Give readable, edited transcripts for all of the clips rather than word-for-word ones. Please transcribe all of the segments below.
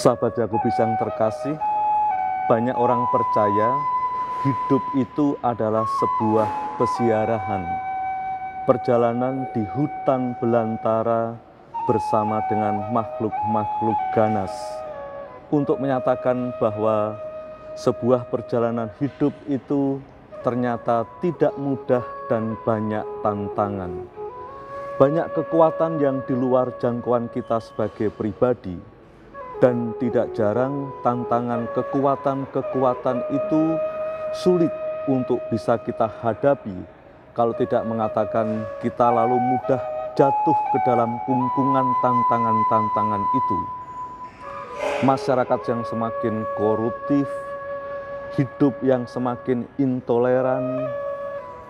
Sahabat Yakobus yang terkasih, banyak orang percaya hidup itu adalah sebuah peziarahan, perjalanan di hutan belantara bersama dengan makhluk-makhluk ganas, untuk menyatakan bahwa sebuah perjalanan hidup itu ternyata tidak mudah dan banyak tantangan. Banyak kekuatan yang di luar jangkauan kita sebagai pribadi, dan tidak jarang tantangan kekuatan-kekuatan itu sulit untuk bisa kita hadapi, kalau tidak mengatakan kita lalu mudah jatuh ke dalam kungkungan tantangan-tantangan itu. Masyarakat yang semakin koruptif, hidup yang semakin intoleran,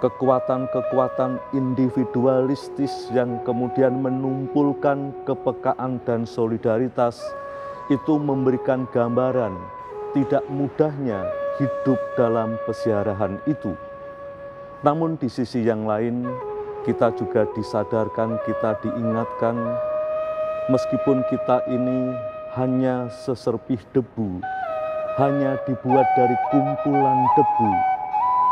kekuatan-kekuatan individualistis yang kemudian menumpulkan kepekaan dan solidaritas, itu memberikan gambaran tidak mudahnya hidup dalam peziarahan itu. Namun di sisi yang lain, kita juga disadarkan, kita diingatkan, meskipun kita ini hanya seserpih debu, hanya dibuat dari kumpulan debu,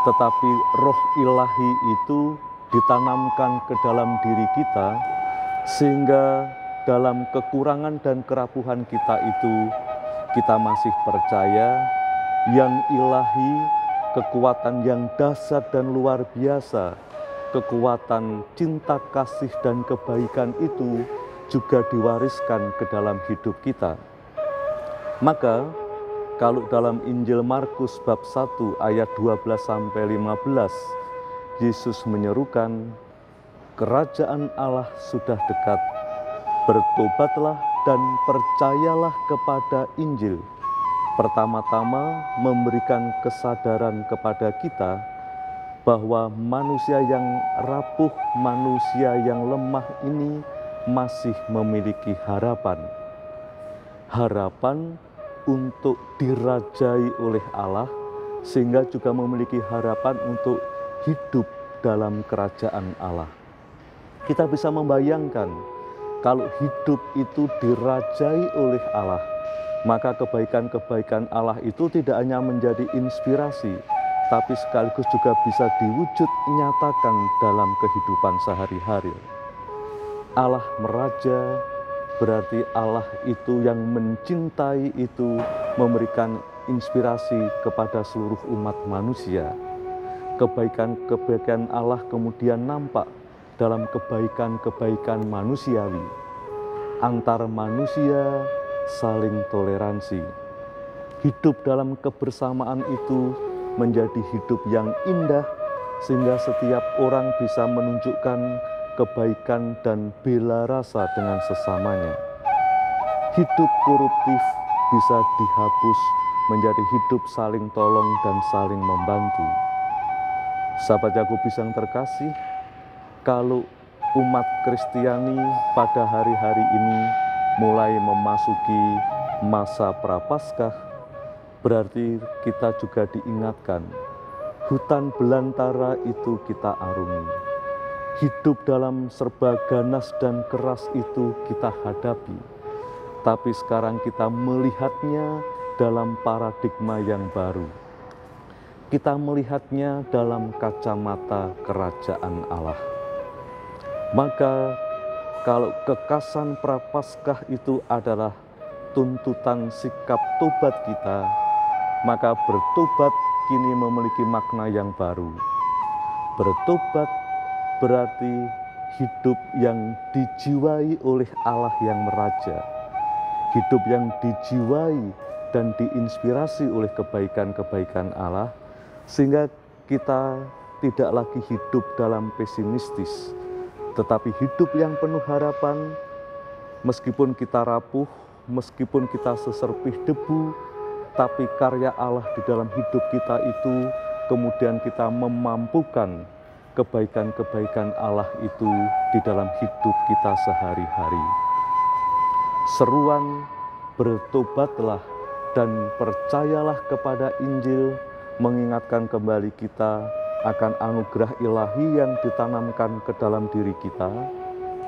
tetapi roh ilahi itu ditanamkan ke dalam diri kita, sehingga dalam kekurangan dan kerapuhan kita itu, kita masih percaya yang ilahi, kekuatan yang dahsyat dan luar biasa, kekuatan cinta kasih dan kebaikan itu juga diwariskan ke dalam hidup kita. Maka kalau dalam Injil Markus bab 1 ayat 12-15, Yesus menyerukan, kerajaan Allah sudah dekat, bertobatlah dan percayalah kepada Injil. Pertama-tama memberikan kesadaran kepada kita bahwa manusia yang rapuh, manusia yang lemah ini masih memiliki harapan. Harapan untuk dirajai oleh Allah, sehingga juga memiliki harapan untuk hidup dalam kerajaan Allah. Kita bisa membayangkan kalau hidup itu dirajai oleh Allah, maka kebaikan-kebaikan Allah itu tidak hanya menjadi inspirasi, tapi sekaligus juga bisa diwujud nyatakan dalam kehidupan sehari-hari. Allah meraja, berarti Allah itu yang mencintai itu memberikan inspirasi kepada seluruh umat manusia. Kebaikan-kebaikan Allah kemudian nampak dalam kebaikan-kebaikan manusiawi. Antar manusia saling toleransi. Hidup dalam kebersamaan itu menjadi hidup yang indah, sehingga setiap orang bisa menunjukkan kebaikan dan bela rasa dengan sesamanya. Hidup koruptif bisa dihapus menjadi hidup saling tolong dan saling membantu. Sahabat Yakobus yang terkasih, kalau umat Kristiani pada hari-hari ini mulai memasuki masa Prapaskah, berarti kita juga diingatkan, hutan belantara itu kita arungi. Hidup dalam serba ganas dan keras itu kita hadapi. Tapi sekarang kita melihatnya dalam paradigma yang baru. Kita melihatnya dalam kacamata kerajaan Allah. Maka kalau kekasan Prapaskah itu adalah tuntutan sikap tobat kita, maka bertobat kini memiliki makna yang baru. Bertobat berarti hidup yang dijiwai oleh Allah yang meraja, hidup yang dijiwai dan diinspirasi oleh kebaikan-kebaikan Allah, sehingga kita tidak lagi hidup dalam pesimistis, tetapi hidup yang penuh harapan. Meskipun kita rapuh, meskipun kita seserpih debu, tapi karya Allah di dalam hidup kita itu kemudian kita memampukan kebaikan-kebaikan Allah itu di dalam hidup kita sehari-hari. Seruan bertobatlah dan percayalah kepada Injil mengingatkan kembali kita akan anugerah ilahi yang ditanamkan ke dalam diri kita,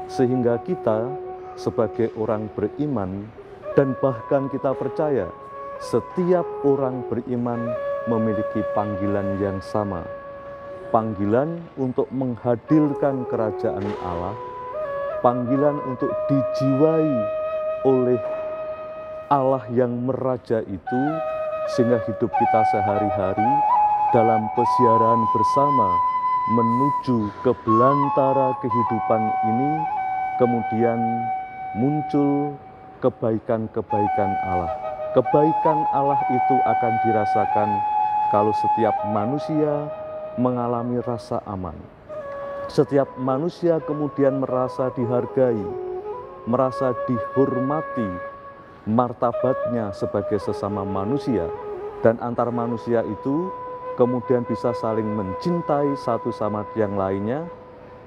sehingga kita sebagai orang beriman Dan bahkan kita percaya setiap orang beriman memiliki panggilan yang sama. Panggilan untuk menghadirkan kerajaan Allah, panggilan untuk dijiwai oleh Allah yang meraja itu, sehingga hidup kita sehari-hari dalam pesiaran bersama menuju ke belantara kehidupan ini, kemudian muncul kebaikan-kebaikan Allah. Kebaikan Allah itu akan dirasakan kalau setiap manusia mengalami rasa aman. Setiap manusia kemudian merasa dihargai, merasa dihormati, martabatnya sebagai sesama manusia, dan antar manusia itu kemudian bisa saling mencintai satu sama yang lainnya.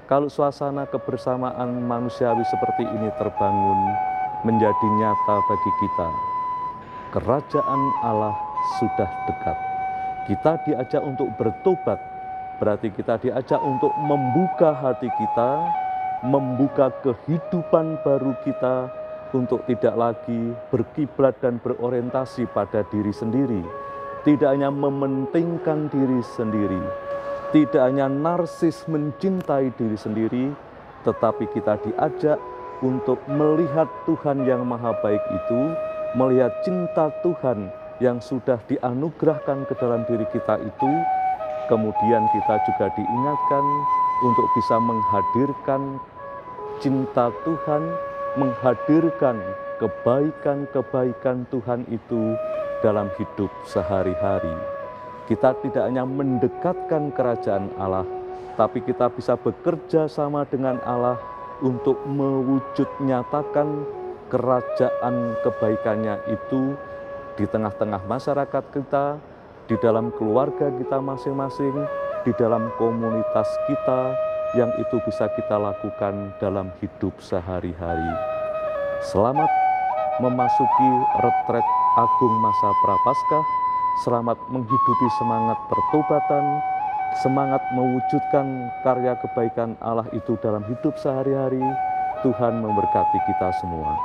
Kalau suasana kebersamaan manusiawi seperti ini terbangun, menjadi nyata bagi kita. Kerajaan Allah sudah dekat. Kita diajak untuk bertobat, berarti kita diajak untuk membuka hati kita, membuka kehidupan baru kita, untuk tidak lagi berkiblat dan berorientasi pada diri sendiri. Tidak hanya mementingkan diri sendiri, tidak hanya narsis mencintai diri sendiri, tetapi kita diajak untuk melihat Tuhan yang maha baik itu, melihat cinta Tuhan yang sudah dianugerahkan ke dalam diri kita itu. Kemudian kita juga diingatkan untuk bisa menghadirkan cinta Tuhan, menghadirkan kebaikan-kebaikan Tuhan itu dalam hidup sehari-hari. Kita tidak hanya mendekatkan kerajaan Allah, tapi kita bisa bekerja sama dengan Allah untuk mewujud nyatakan kerajaan kebaikannya itu di tengah-tengah masyarakat kita, di dalam keluarga kita masing-masing, di dalam komunitas kita, yang itu bisa kita lakukan dalam hidup sehari-hari. Selamat memasuki retret agung masa Prapaskah, selamat menghidupi semangat pertobatan, semangat mewujudkan karya kebaikan Allah itu dalam hidup sehari-hari. Tuhan memberkati kita semua.